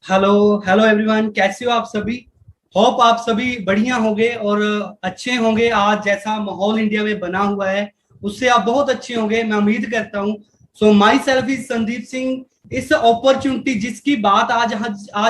Hello hello everyone, कैसे हो आप सभी। होप आप सभी बढ़िया होंगे और अच्छे होंगे। आज जैसा माहौल इंडिया में बना हुआ है उससे आप बहुत अच्छे होंगे, मैं उम्मीद करता हूँ। So my self is Sandeep Singh. इस अपॉर्चुनिटी जिसकी बात आज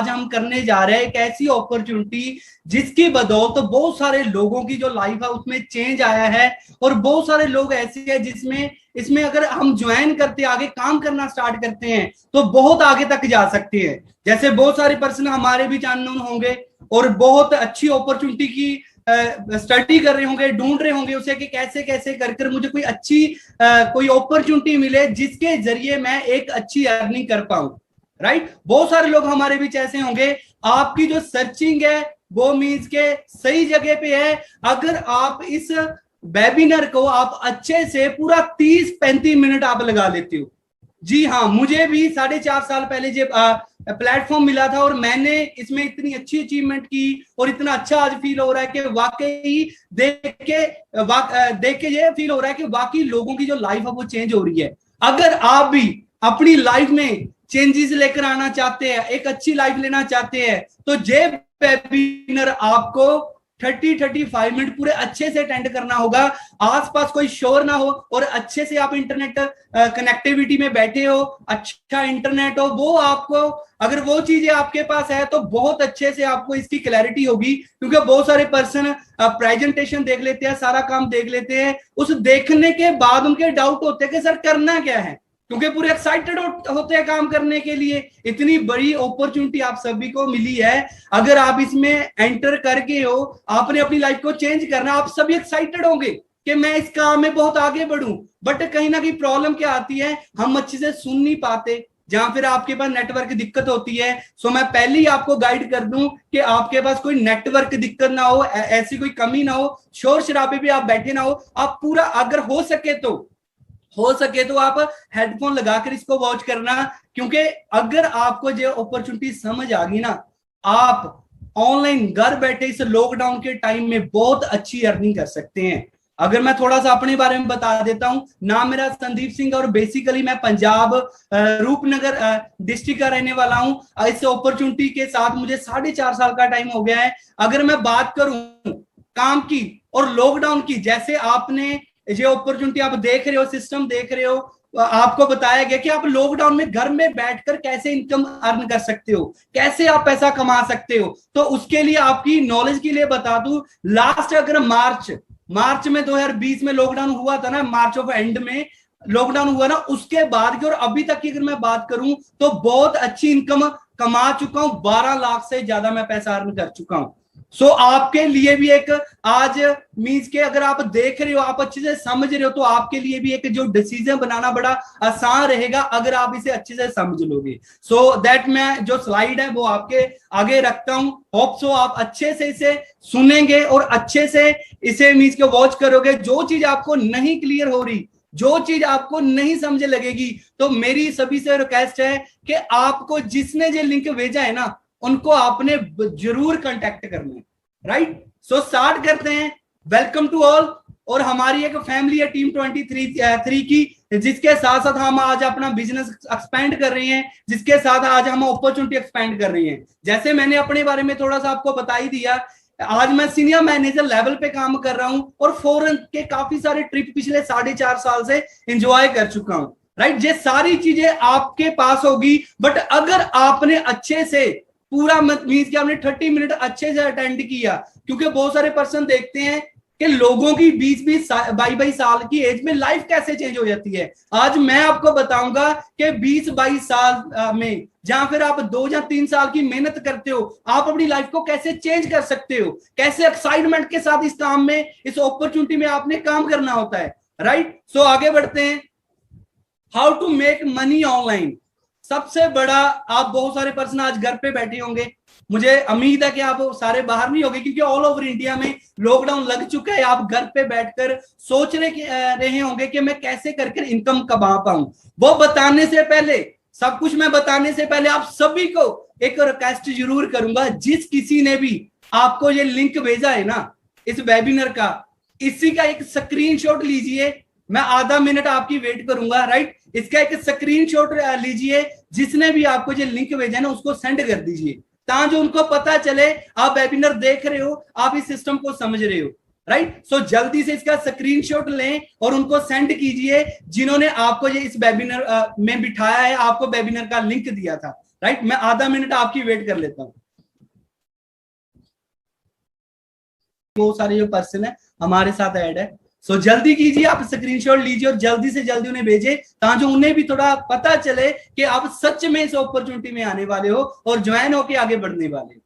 हम करने जा रहे हैं, एक ऐसी अपॉर्चुनिटी जिसकी बदौलत बहुत सारे लोगों की जो लाइफ है उसमें चेंज आया है। और बहुत सारे लोग ऐसे हैं जिसमें इसमें अगर हम ज्वाइन करते आगे काम करना स्टार्ट करते हैं तो बहुत आगे तक जा सकते हैं। जैसे बहुत सारे पर्सन हमारे भी जानने होंगे और बहुत अच्छी अपॉर्चुनिटी की स्टडी कर रहे होंगे, ढूंढ रहे होंगे उसे कि कैसे कैसे कर कर मुझे कोई अच्छी कोई अपॉर्चुनिटी मिले जिसके जरिए मैं एक अच्छी अर्निंग कर पाऊं। राइट, बहुत सारे लोग हमारे बीच ऐसे होंगे। आपकी जो सर्चिंग है वो मीन्स के सही जगह पे है। अगर आप इस वेबिनार को आप अच्छे से पूरा 30-35 मिनट आप लगा लेते हो। जी हाँ, मुझे भी 4.5 साल पहले जब प्लेटफॉर्म मिला था और मैंने इसमें इतनी अच्छी अचीवमेंट की और इतना अच्छा आज फील हो रहा है कि वाकई देख के ये फील हो रहा है कि वाकई लोगों की जो लाइफ है वो चेंज हो रही है। अगर आप भी अपनी लाइफ में चेंजेस लेकर आना चाहते हैं, एक अच्छी लाइफ लेना चाहते हैं, तो जे वेबिनार आपको 30-35 मिनट पूरे अच्छे से अटेंड करना होगा। आसपास कोई शोर ना हो और अच्छे से आप इंटरनेट कनेक्टिविटी में बैठे हो, अच्छा इंटरनेट हो, वो आपको अगर वो चीजें आपके पास है तो बहुत अच्छे से आपको इसकी क्लैरिटी होगी। क्योंकि बहुत सारे पर्सन प्रेजेंटेशन देख लेते हैं, सारा काम देख लेते हैं, उस देखने के बाद उनके डाउट होते हैं कि सर करना क्या है, क्योंकि पूरे एक्साइटेड होते हैं काम करने के लिए। इतनी बड़ी अपॉर्चुनिटी आप सभी को मिली है, अगर आप इसमें एंटर करके हो, आपने अपनी लाइफ को चेंज करना, आप सभी एक्साइटेड होंगे कि मैं इस काम में बहुत आगे बढ़ूं। बट कहीं ना कहीं प्रॉब्लम क्या आती है, हम अच्छे से सुन नहीं पाते, जहां फिर आपके पास नेटवर्क दिक्कत होती है। सो मैं पहले ही आपको गाइड कर दूं कि आपके पास कोई नेटवर्क दिक्कत ना हो, ऐसी कोई कमी ना हो, शोर शराबे भी आप बैठे ना हो। आप पूरा अगर हो सके तो आप हेडफोन लगाकर इसको वॉच करना। क्योंकि अगर आपको जो अपॉर्चुनिटी समझ आ गई ना, आप ऑनलाइन घर बैठे इस लॉकडाउन के टाइम में बहुत अच्छी अर्निंग कर सकते हैं। अगर मैं थोड़ा सा अपने बारे में बता देता हूं, नाम मेरा संदीप सिंह और बेसिकली मैं पंजाब रूपनगर डिस्ट्रिक्ट का रहने वाला हूं। इस अपॉर्चुनिटी के साथ मुझे 4.5 साल का टाइम हो गया है। अगर मैं बात करूं काम की और लॉकडाउन की, जैसे आपने ये अपॉर्चुनिटी आप देख रहे हो, सिस्टम देख रहे हो, आपको बताया गया कि आप लॉकडाउन में घर में बैठकर कैसे इनकम अर्न कर सकते हो, कैसे आप पैसा कमा सकते हो। तो उसके लिए आपकी नॉलेज के लिए बता दूं, लास्ट अगर मार्च में 2020 में लॉकडाउन हुआ था ना, मार्च ऑफ एंड में लॉकडाउन हुआ ना, उसके बाद की और अभी तक की अगर मैं बात करूं तो बहुत अच्छी इनकम कमा चुका हूं। 12 लाख से ज्यादा मैं पैसा अर्न कर चुका हूं। सो आपके लिए भी एक आज मीन्स के अगर आप देख रहे हो, आप अच्छे से समझ रहे हो, तो आपके लिए भी एक जो डिसीजन बनाना बड़ा आसान रहेगा अगर आप इसे अच्छे से समझ लोगे। सो दैट मैं जो स्लाइड है वो आपके आगे रखता हूं। होप सो आप अच्छे से इसे सुनेंगे और अच्छे से इसे मीन्स के वॉच करोगे। जो चीज आपको नहीं क्लियर हो रही, जो चीज आपको नहीं समझ लगेगी, तो मेरी सभी से रिक्वेस्ट है कि आपको जिसने ये लिंक भेजा है ना, उनको आपने जरूर कांटेक्ट करना है। राइट, सो स्टार्ट करते हैं। Welcome to all. और हमारी एक फैमिली है टीम 23 की, जिसके साथ साथ हम आज अपना बिजनेस एक्सपेंड कर रहे हैं, जिसके साथ आज हम अपॉर्चुनिटी एक्सपेंड कर रहे हैं। जैसे मैंने अपने बारे में थोड़ा सा आपको बता ही दिया, आज मैं सीनियर मैनेजर लेवल पे काम कर रहा हूं और फॉरेन के काफी सारे ट्रिप पिछले 4.5 साल से एंजॉय कर चुका हूं। राइट, ये सारी चीजें आपके पास होगी, बट अगर आपने अच्छे से पूरा मीन्स कि आपने 30 मिनट अच्छे से अटेंड किया। क्योंकि बहुत सारे पर्सन देखते हैं कि लोगों की 20-22 साल की एज में लाइफ कैसे चेंज हो जाती है। आज मैं आपको बताऊंगा कि 20-22 साल में जहां फिर आप 2 या 3 साल की मेहनत करते हो, आप अपनी लाइफ को कैसे चेंज कर सकते हो, कैसे एक्साइटमेंट के साथ इस काम में, इस अपॉर्चुनिटी में आपने काम करना होता है। राइट, सो आगे बढ़ते हैं। How to make money online. सबसे बड़ा, आप बहुत सारे पर्सन आज घर पे बैठे होंगे, मुझे उम्मीद है कि आप सारे बाहर नहीं होंगे क्योंकि ऑल ओवर इंडिया में लॉकडाउन लग चुका है। आप घर पे बैठकर सोच रहे होंगे कि मैं कैसे करके इनकम कमा पाऊं। वो बताने से पहले, सब कुछ मैं बताने से पहले आप सभी को एक रिक्वेस्ट जरूर करूंगा, जिस किसी ने भी आपको ये लिंक भेजा है ना इस वेबिनार का, इसी का एक स्क्रीनशॉट लीजिए मैं आधा मिनट आपकी वेट करूंगा, राइट। इसका एक स्क्रीनशॉट लीजिए, जिसने भी आपको जो लिंक भेजा है ना उसको सेंड कर दीजिए, ताकि उनको पता चले आप वेबिनार देख रहे हो, आप इस सिस्टम को समझ रहे हो, राइट। सो जल्दी से इसका स्क्रीनशॉट लें और उनको सेंड कीजिए जिन्होंने आपको ये इस वेबिनार में बिठाया है, आपको वेबिनार का लिंक दिया था, राइट। मैं आधा मिनट आपकी वेट कर लेता हूं। बहुत सारे जो पर्सन है हमारे साथ ऐड है, सो जल्दी कीजिए, आप स्क्रीनशॉट लीजिए और जल्दी से जल्दी उन्हें भेजें, ताकि उन्हें भी थोड़ा पता चले कि आप सच में इस अपॉर्चुनिटी में आने वाले हो और ज्वाइन होके आगे बढ़ने वाले हो।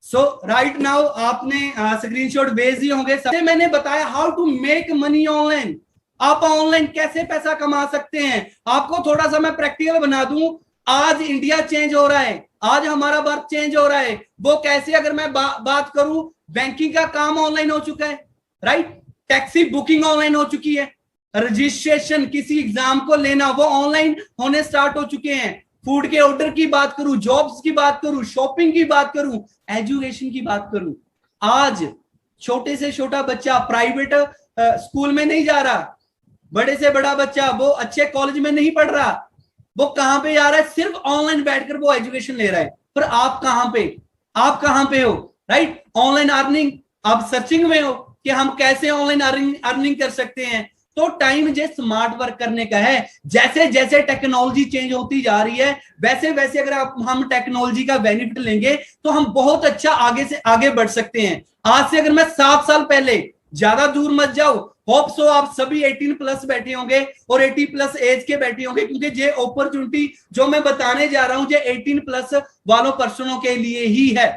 सो राइट नाउ आपने स्क्रीनशॉट भेज दिए होंगे। सबसे मैंने बताया how to make money online, आप ऑनलाइन कैसे पैसा कमा सकते हैं। आपको थोड़ा सा मैं प्रैक्टिकल बना दूं। आज इंडिया चेंज हो रहा है, आज हमारा भारत चेंज हो रहा है। वो कैसे, अगर मैं बात करूं, बैंकिंग का काम ऑनलाइन हो चुका है, राइट। टैक्सी बुकिंग ऑनलाइन हो चुकी है, रजिस्ट्रेशन किसी एग्जाम को लेना वो ऑनलाइन होने स्टार्ट हो चुके हैं। फूड के ऑर्डर की बात करूं, जॉब्स की बात करूं, शॉपिंग की बात करूं, एजुकेशन की बात करूं, आज छोटे से छोटा बच्चा प्राइवेट स्कूल में नहीं जा रहा, बड़े से बड़ा बच्चा वो अच्छे कॉलेज में नहीं पढ़ रहा, वो कहां पे जा रहा है, सिर्फ ऑनलाइन बैठकर वो एजुकेशन ले रहा है। पर आप कहां पे हो, राइट। ऑनलाइन अर्निंग, आप सर्चिंग में हो कि हम कैसे ऑनलाइन अर्निंग कर सकते हैं। तो टाइम जो स्मार्ट वर्क करने का है। जैसे जैसे टेक्नोलॉजी चेंज होती जा रही है, वैसे वैसे अगर हम टेक्नोलॉजी का बेनिफिट लेंगे तो हम बहुत अच्छा आगे से आगे बढ़ सकते हैं। आज से अगर मैं 7 साल पहले, ज्यादा दूर मत जाओ, होप सो आप सभी 18 प्लस बैठे होंगे और 80 प्लस एज के बैठे होंगे, क्योंकि ये अपॉर्चुनिटी जो मैं बताने जा रहा हूं ये 18 प्लस वालों पर्सनों के लिए ही है,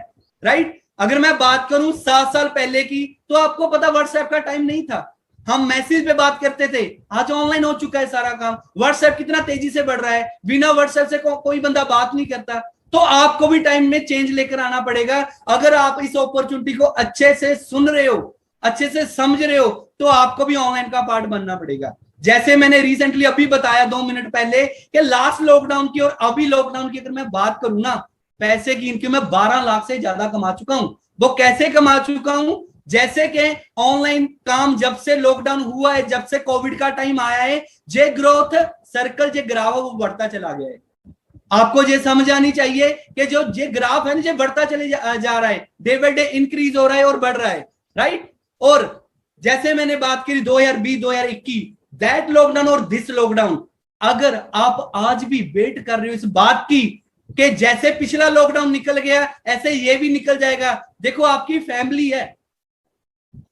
राइट। अगर मैं बात करूं 7 साल पहले की, तो आपको पता व्हाट्सएप का टाइम नहीं था, हम मैसेज पे बात करते थे। आज ऑनलाइन हो चुका है सारा काम, व्हाट्सएप कितना तेजी से बढ़ रहा है, बिना व्हाट्सएप से कोई बंदा बात नहीं करता। तो आपको भी टाइम में चेंज लेकर आना पड़ेगा। अगर आप इस अपॉर्चुनिटी को अच्छे से सुन रहे हो, अच्छे से समझ रहे हो, तो आपको भी ऑनलाइन का पार्ट बनना पड़ेगा। जैसे मैंने रिसेंटली अभी बताया 2 मिनट पहले कि लास्ट लॉकडाउन की और अभी लॉकडाउन की अगर मैं बात करूं ना, पैसे की इनकी मैं 12 लाख से ज्यादा कमा चुका हूं। वो कैसे कमा चुका हूं, जैसे कि ऑनलाइन काम जब से लॉकडाउन हुआ है, जब से कोविड का टाइम आया है, जे ग्रोथ सर्कल जे ग्राफ वो बढ़ता चला गया है। आपको ये समझ आनी चाहिए कि जो ये ग्राफ है ना, ये बढ़ता चले जा रहा है, डे बाय डे इंक्रीज हो रहा है और बढ़ रहा है, राइट। और जैसे मैंने बात करी 2020 2021, दैट लॉकडाउन और दिस लॉकडाउन, अगर आप आज भी वेट कर रहे हो इस बात की कि जैसे पिछला लॉकडाउन निकल गया ऐसे ये भी निकल जाएगा, देखो आपकी फैमिली है,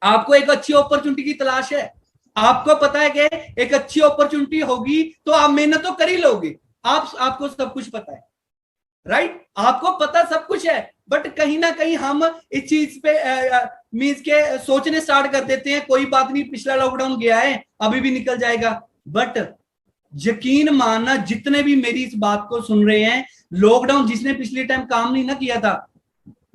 आपको एक अच्छी अपॉर्चुनिटी की तलाश है, आपको पता है कि एक अच्छी अपॉर्चुनिटी होगी तो आप मेहनत तो कर ही लोगे, आपको सब कुछ पता है, राइट। आपको पता सब कुछ है, बट कहीं ना कहीं हम इस चीज पे मींस के सोचने स्टार्ट कर देते हैं, कोई बात नहीं पिछला लॉकडाउन गया है अभी भी निकल जाएगा। बट यकीन मानना, जितने भी मेरी इस बात को सुन रहे हैं, लॉकडाउन जिसने पिछले टाइम काम नहीं ना किया था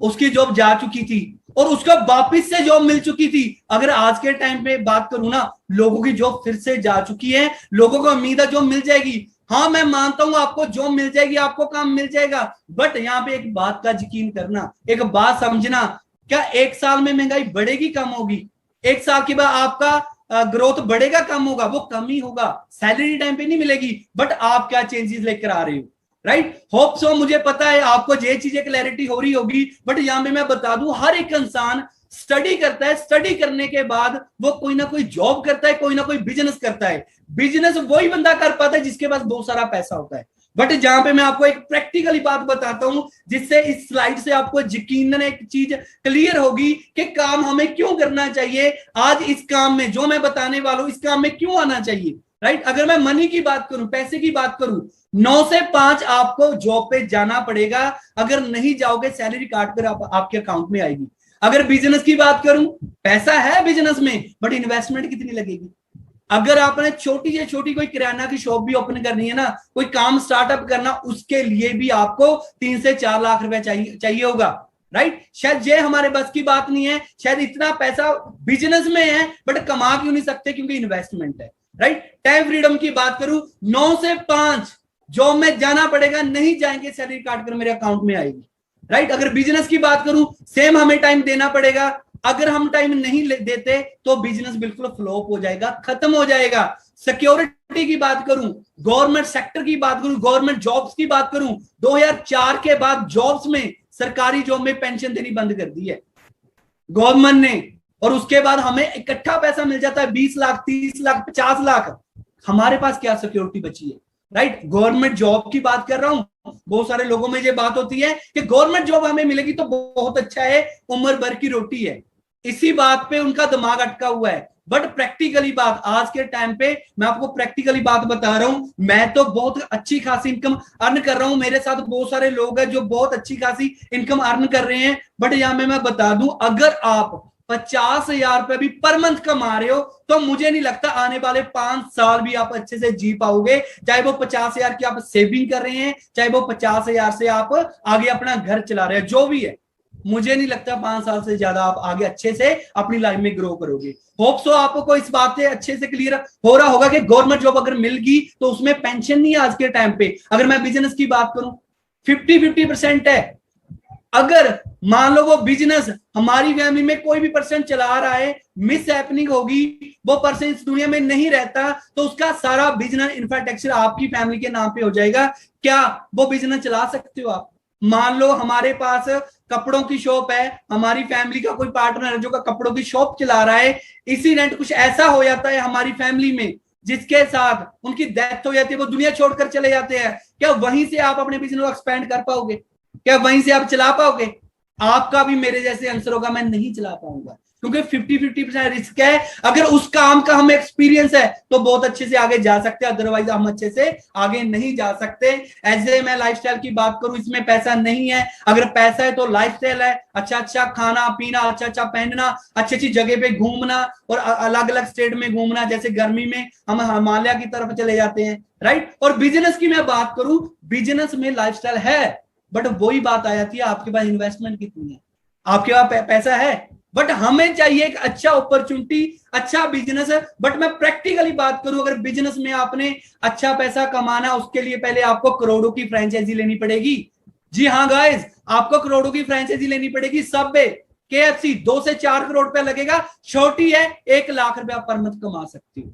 उसकी जॉब जा चुकी थी और उसका वापिस से जॉब मिल चुकी थी। अगर आज के टाइम पे बात करूं ना, लोगों की जॉब फिर से जा चुकी है, लोगों को उम्मीद है जॉब मिल जाएगी। हाँ मैं मानता हूं आपको जॉब मिल जाएगी, आपको काम मिल जाएगा, बट यहाँ पे एक बात का यकीन करना, एक बात समझना, क्या 1 साल में महंगाई बढ़ेगी कम होगी? 1 साल के बाद आपका ग्रोथ बढ़ेगा कम होगा? वो कम ही होगा, सैलरी टाइम पे नहीं मिलेगी। बट आप क्या चेंजेस लेकर आ रहे हो, राइट। होप सो, मुझे पता है आपको ये चीजें क्लैरिटी हो रही होगी। बट यहां पे मैं बता दूं, हर एक इंसान स्टडी करता है, स्टडी करने के बाद वो कोई ना कोई जॉब करता है, कोई ना कोई बिजनेस करता है। बिजनेस वही बंदा कर पाता है जिसके पास बहुत सारा पैसा होता है। बट जहां पे मैं आपको एक प्रैक्टिकली बात बताता हूं, जिससे इस स्लाइड से आपको यकीनन एक चीज क्लियर होगी कि काम हमें क्यों करना चाहिए, आज इस काम में जो मैं बताने वाला हूं इस काम में क्यों आना चाहिए, राइट। अगर मैं मनी की बात करूं, पैसे की बात करूं, 9 से 5 आपको जॉब पे जाना पड़ेगा। अगर नहीं जाओगे सैलरी काट कर आपके अकाउंट में आएगी। अगर बिजनेस की बात करूं, पैसा है बिजनेस में, बट इन्वेस्टमेंट कितनी लगेगी? अगर आपने छोटी से छोटी कोई किराना की शॉप भी ओपन करनी है ना, कोई काम स्टार्टअप करना, उसके लिए भी आपको 3 से 4 लाख रुपए चाहिए होगा, राइट। शायद ये हमारे बस की बात नहीं है, शायद इतना पैसा बिजनेस में है बट कमा क्यों नहीं सकते, क्योंकि इन्वेस्टमेंट है, राइट। टाइम फ्रीडम की बात करूं, 9 से 5 जॉब में जाना पड़ेगा, नहीं जाएंगे सैलरी काट कर मेरे अकाउंट में आएगी, राइट। अगर बिजनेस की बात करूं, सेम हमें टाइम देना पड़ेगा, अगर हम टाइम नहीं देते तो बिजनेस बिल्कुल फ्लॉप हो जाएगा, खत्म हो जाएगा। सिक्योरिटी की बात करूं, गवर्नमेंट सेक्टर की बात करूं, गवर्नमेंट जॉब्स की बात करूं, 2004 के बाद जॉब्स में, सरकारी जॉब में पेंशन देनी बंद कर दी है गवर्नमेंट ने, और उसके बाद हमें इकट्ठा पैसा मिल जाता है 20 लाख, 30 लाख, 50 लाख। हमारे पास क्या सिक्योरिटी बची है? राइट, गवर्नमेंट जॉब की बात कर रहा हूं। बहुत सारे लोगों में ये बात होती है कि गवर्नमेंट जॉब हमें मिलेगी तो बहुत अच्छा है, उम्र भर की रोटी है। इसी बात पे उनका दिमाग अटका हुआ है। बट प्रैक्टिकली बात, आज के टाइम पे मैं आपको प्रैक्टिकली बात बता रहा हूं, मैं तो बहुत अच्छी खासी इनकम अर्न कर रहा हूं, मेरे साथ बहुत सारे लोग हैं जो बहुत अच्छी खासी इनकम अर्न कर रहे हैं। बट यहां में मैं बता दूं, अगर आप 50,000 रुपए भी पर मंथ कमा रहे हो तो मुझे नहीं लगता आने वाले 5 साल भी आप अच्छे से जी पाओगे। चाहे वो 50,000 की आप सेविंग कर रहे हैं, चाहे वो 50,000 से आप आगे अपना घर चला रहे हैं, जो भी है, मुझे नहीं लगता 5 साल से ज्यादा आप आगे अच्छे से अपनी लाइफ में ग्रो करोगे। होप सो आपको इस बात से अच्छे से क्लियर हो रहा होगा कि गवर्नमेंट जॉब अगर मिल गई तो उसमें पेंशन नहीं है आज के टाइम पे। अगर मैं बिजनेस की बात करूं, 50-50% है। अगर मान लो वो बिजनेस हमारी फैमिली में कोई भी पर्सन चला रहा है, मिस हैपनिंग होगी, वो पर्सन इस दुनिया में नहीं रहता, तो उसका सारा बिजनेस इंफ्रास्ट्रक्चर आपकी फैमिली के नाम पे हो जाएगा। क्या वो बिजनेस चला सकते हो आप? मान लो हमारे पास कपड़ों की शॉप है, हमारी फैमिली का कोई पार्टनर है जो का कपड़ों की शॉप चला रहा है, इंसिडेंट कुछ ऐसा हो जाता है हमारी फैमिली में जिसके साथ उनकी डेथ हो जाती है, वो दुनिया छोड़कर चले जाते हैं, क्या वहीं से आप अपने बिजनेस को एक्सपेंड कर पाओगे? क्या वहीं से आप चला पाओगे? आपका भी मेरे जैसे आंसर होगा, मैं नहीं चला पाऊंगा, क्योंकि 50-50% रिस्क है। अगर उस काम का हमें एक्सपीरियंस है तो बहुत अच्छे से आगे जा सकते हैं, अदरवाइज हम अच्छे से आगे नहीं जा सकते। ऐसे मैं लाइफस्टाइल की बात करूं, इसमें पैसा नहीं है। अगर पैसा है तो लाइफस्टाइल है, अच्छा अच्छा खाना पीना, अच्छा अच्छा पहनना, अच्छी अच्छी जगह पे घूमना और अलग अलग स्टेट में घूमना, जैसे गर्मी में हम हिमालय की तरफ चले जाते हैं, राइट। और बिजनेस की मैं बात करूं, बिजनेस में लाइफस्टाइल है, बट वही बात आ जाती है, आपके पास इन्वेस्टमेंट कितनी है, आपके पास पैसा है। बट हमें चाहिए एक अच्छा अपॉर्चुनिटी, अच्छा बिजनेस है। बट मैं प्रैक्टिकली बात करूं, अगर बिजनेस में आपने अच्छा पैसा कमाना, उसके लिए पहले आपको करोड़ों की फ्रेंचाइजी लेनी पड़ेगी। जी हाँ गाइस, आपको करोड़ों की फ्रेंचाइजी लेनी पड़ेगी। सबवे, KFC 2 से 4 करोड़ रुपया लगेगा, छोटी है 1 लाख रुपया पर मंथ कमा सकती हो।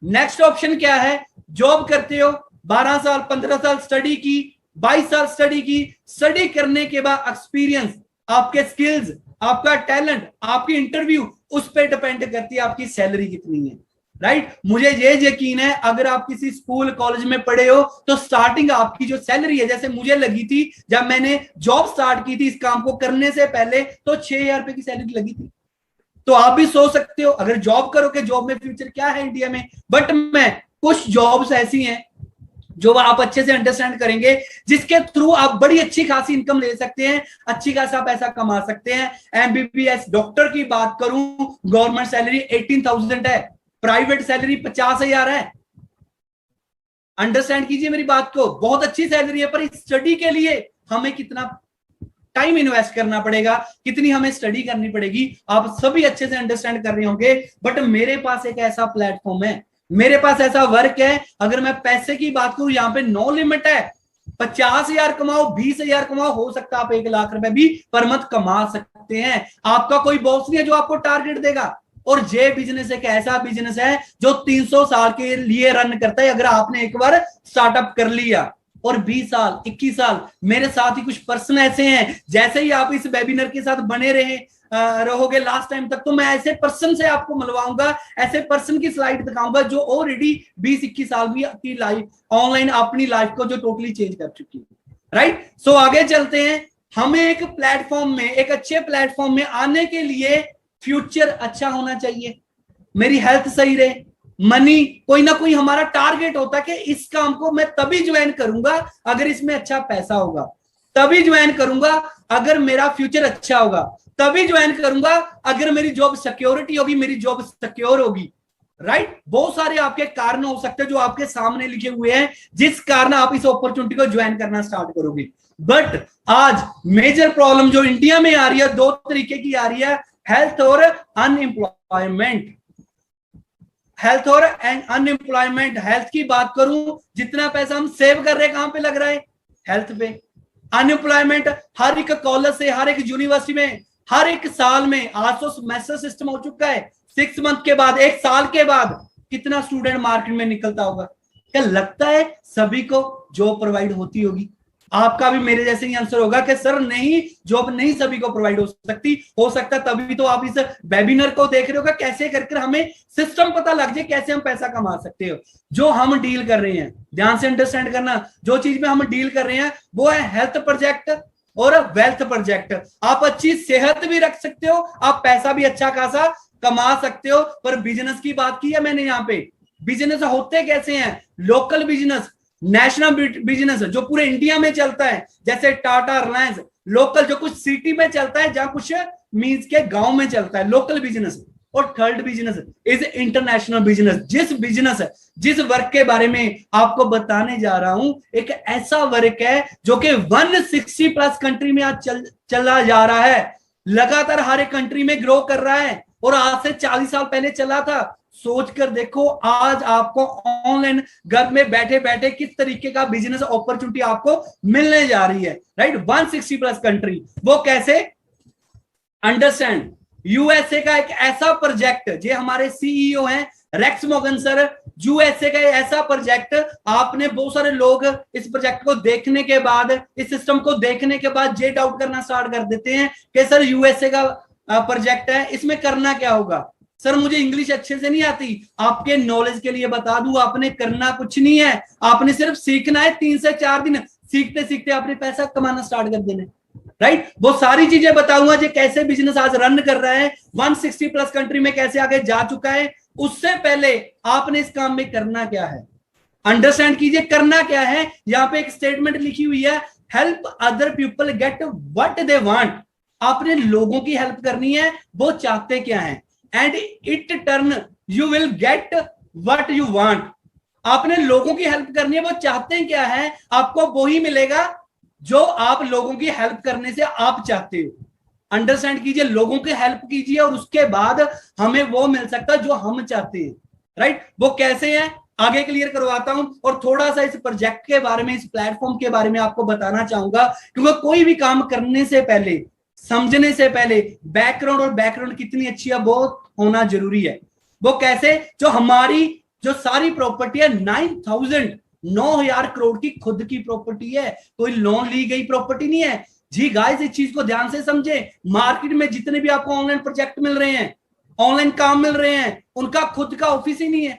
नेक्स्ट ऑप्शन क्या है? जॉब करते हो, 12 साल 15 साल स्टडी की, 22 साल स्टडी की, स्टडी करने के बाद एक्सपीरियंस, आपके स्किल्स, आपका टैलेंट, आपकी इंटरव्यू, उस पर डिपेंड करती है आपकी सैलरी कितनी है, राइट। मुझे ये यकीन है, अगर आप किसी स्कूल कॉलेज में पढ़े हो तो स्टार्टिंग आपकी जो सैलरी है, जैसे मुझे लगी थी जब मैंने जॉब स्टार्ट की थी इस काम को करने से पहले, तो 6,000 रुपए की सैलरी लगी थी। तो आप भी सोच सकते हो, अगर जॉब करो कि जॉब में फ्यूचर क्या है इंडिया में। बट मैं कुछ जॉब्स ऐसी हैं जो आप अच्छे से अंडरस्टैंड करेंगे, जिसके थ्रू आप बड़ी अच्छी खासी इनकम ले सकते हैं, अच्छी खासा पैसा कमा सकते हैं। MBBS डॉक्टर की बात करूं, गवर्नमेंट सैलरी 18,000 है, प्राइवेट सैलरी 50,000 है। अंडरस्टैंड कीजिए मेरी बात को, बहुत अच्छी सैलरी है। पर स्टडी के लिए हमें कितना टाइम इन्वेस्ट करना पड़ेगा, कितनी हमें स्टडी करनी पड़ेगी, आप सभी अच्छे से अंडरस्टैंड कर रहे होंगे। बट मेरे पास एक ऐसा प्लेटफॉर्म है, मेरे पास ऐसा वर्क है, अगर मैं पैसे की बात करूं, यहां पे नो लिमिट है। 50,000 कमाओ, 20,000 कमाओ, हो सकता है आप 1 लाख रुपए भी पर मंथ कमा सकते हैं। आपका कोई बॉस नहीं है जो आपको टारगेट देगा। और ये बिजनेस एक ऐसा बिजनेस है जो 300 साल के लिए रन करता है, अगर आपने एक बार स्टार्टअप कर लिया। और 20 साल 21 साल, मेरे साथ ही कुछ पर्सन ऐसे हैं, जैसे ही आप इस वेबिनार के साथ बने रहोगे लास्ट टाइम तक, तो मैं ऐसे पर्सन से आपको मिलवाऊंगा, ऐसे पर्सन की स्लाइड दिखाऊंगा जो ऑलरेडी 20-21 साल की लाइफ, ऑनलाइन अपनी लाइफ को जो टोटली चेंज कर चुकी है, राइट। सो आगे चलते हैं। हमें एक प्लेटफॉर्म में, एक अच्छे प्लेटफॉर्म में आने के लिए फ्यूचर अच्छा होना चाहिए, मेरी हेल्थ सही रहे, मनी, कोई ना कोई हमारा टारगेट होता है कि इस काम को मैं तभी ज्वाइन करूंगा अगर इसमें अच्छा पैसा होगा, तभी ज्वाइन करूंगा अगर मेरा फ्यूचर अच्छा होगा, तभी ज्वाइन करूंगा अगर मेरी जॉब सिक्योरिटी होगी, मेरी जॉब सिक्योर होगी, राइट। बहुत सारे आपके कारण हो सकते हैं जो आपके सामने लिखे हुए हैं, जिस कारण आप इस अपॉर्चुनिटी को ज्वाइन करना स्टार्ट करोगे। बट आज मेजर प्रॉब्लम जो इंडिया में आ रही है, 2 तरीके की आ रही है, हेल्थ और अनएम्प्लॉयमेंट। हेल्थ और अनएम्प्लॉयमेंट, हेल्थ की बात करूं, जितना पैसा हम सेव कर रहे हैं कहां पे लग रहा है? हेल्थ पे। अनएम्प्लॉयमेंट, हर एक कॉलेज से, हर एक यूनिवर्सिटी में, हर एक साल में आज तो सेमेस्टर सिस्टम हो चुका है, 6 मंथ के बाद, एक साल के बाद कितना स्टूडेंट मार्केट में निकलता होगा? क्या लगता है सभी को जॉब प्रोवाइड होती होगी? आपका भी मेरे जैसे ही आंसर होगा कि सर नहीं, जॉब नहीं सभी को प्रोवाइड हो सकती, हो सकता तभी तो आप इस वेबिनार को देख रहे हो, कैसे करके हमें सिस्टम पता लग जाए कैसे हम पैसा कमा सकते हो। जो हम डील कर रहे हैं, ध्यान से अंडरस्टैंड करना, जो चीज में हम डील कर रहे हैं वो है हेल्थ प्रोजेक्ट और वेल्थ प्रोजेक्ट। आप अच्छी सेहत भी रख सकते हो, आप पैसा भी अच्छा खासा कमा सकते हो। पर बिजनेस की बात की है मैंने यहाँ पे, बिजनेस होते कैसे हैं? लोकल बिजनेस, नेशनल बिजनेस जो पूरे इंडिया में चलता है, जैसे टाटा, रिलायंस। लोकल जो कुछ सिटी में चलता है, जहां कुछ मींस के गांव में चलता है, लोकल बिजनेस। और third business is international business. जिस वर्क के बारे में आपको बताने जा रहा हूं, एक ऐसा वर्क है जो कि 160 प्लस कंट्री में आज चला जा रहा है, लगातार हर एक कंट्री में ग्रो कर रहा है, और आज से 40 साल पहले चला था। सोच कर देखो आज आपको ऑनलाइन घर में बैठे बैठे किस तरीके का बिजनेस अपॉर्चुनिटी आपको मिलने जा रही है, राइट? 160 प्लस कंट्री, वो कैसे? अंडरस्टैंड। यूएसए का एक ऐसा प्रोजेक्ट, जो हमारे सीईओ हैं रेक्स मोगन सर, यूएसए का ऐसा प्रोजेक्ट, आपने बहुत सारे लोग इस प्रोजेक्ट को देखने के बाद, इस सिस्टम को देखने के बाद ये डाउट करना स्टार्ट कर देते हैं कि सर यूएसए का प्रोजेक्ट है, इसमें करना क्या होगा? सर मुझे इंग्लिश अच्छे से नहीं आती। आपके नॉलेज के लिए बता दूं, आपने करना कुछ नहीं है, आपने सिर्फ सीखना है। 3 से 4 दिन सीखते सीखते आपने पैसा कमाना स्टार्ट कर देना, राइट? वो सारी चीजें बताऊंगा जो कैसे बिजनेस आज रन कर रहा है, 160 प्लस कंट्री में कैसे आगे जा चुका है। उससे पहले आपने इस काम में करना क्या है, अंडरस्टैंड कीजिए। करना क्या है, यहां पे एक स्टेटमेंट लिखी हुई है, help other people get what they want. आपने लोगों की हेल्प करनी है, वो चाहते क्या है, and it turn you will get what you want. आपने लोगों की हेल्प करनी है, वो चाहते हैं क्या है, आपको वो ही मिलेगा जो आप लोगों की हेल्प करने से आप चाहते हो। अंडरस्टैंड कीजिए, लोगों की हेल्प कीजिए और उसके बाद हमें वो मिल सकता है जो हम चाहते हैं, राइट? वो कैसे है आगे क्लियर करवाता हूं, और थोड़ा सा इस प्रोजेक्ट के बारे में, इस प्लेटफॉर्म के बारे में आपको बताना चाहूंगा, क्योंकि कोई भी काम करने से पहले, समझने से पहले बैकग्राउंड कितनी अच्छी है वो होना जरूरी है। वो कैसे? जो हमारी जो सारी प्रॉपर्टी है 9,000 करोड़ की खुद की प्रॉपर्टी है, कोई लोन ली गई प्रॉपर्टी नहीं है जी। गाइस इस चीज को ध्यान से समझे। मार्केट में जितने भी आपको ऑनलाइन प्रोजेक्ट मिल रहे हैं, ऑनलाइन काम मिल रहे हैं, उनका खुद का ऑफिस ही नहीं है।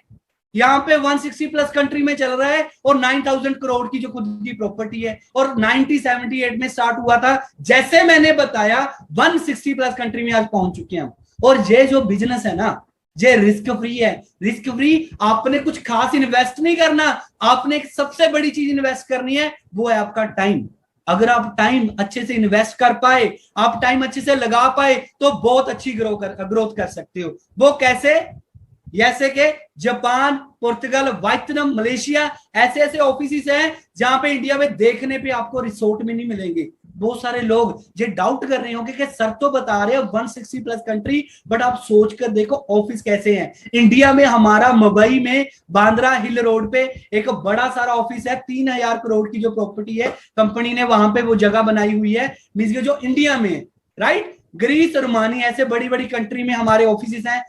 यहाँ पे 160 प्लस कंट्री में चल रहा है और 9,000 करोड़ की जो खुद की प्रॉपर्टी है, और 1978 में स्टार्ट हुआ था। जैसे मैंने बताया 160 प्लस कंट्री में आज पहुंच चुके हैं हम। और ये जो बिजनेस है ना, ये रिस्क फ्री है। रिस्क फ्री, आपने कुछ खास इन्वेस्ट नहीं करना, आपने एक सबसे बड़ी चीज इन्वेस्ट करनी है, वो है आपका टाइम। अगर आप टाइम अच्छे से इन्वेस्ट कर पाए, आप टाइम अच्छे से लगा पाए, तो बहुत अच्छी ग्रोथ कर सकते हो। वो कैसे? जैसे कि जापान, पुर्तगाल, वियतनाम, मलेशिया, ऐसे ऐसे ऑफिस हैं जहां पे इंडिया में देखने पे आपको रिसोर्ट में नहीं मिलेंगे। बहुत सारे लोग ये डाउट कर रहे होंगे कि सर तो बता रहे हैं 160 प्लस कंट्री, बट आप सोच कर देखो ऑफिस कैसे हैं। इंडिया में हमारा मुंबई में बांद्रा हिल रोड पे एक बड़ा सारा ऑफिस है, 3,000 करोड़ की जो प्रॉपर्टी है, कंपनी ने वहां पे वो जगह बनाई हुई है, मींस जो इंडिया में, राइट? ग्रीस, रोमानी, ऐसे बड़ी बड़ी कंट्री में हमारे ऑफिस हैं।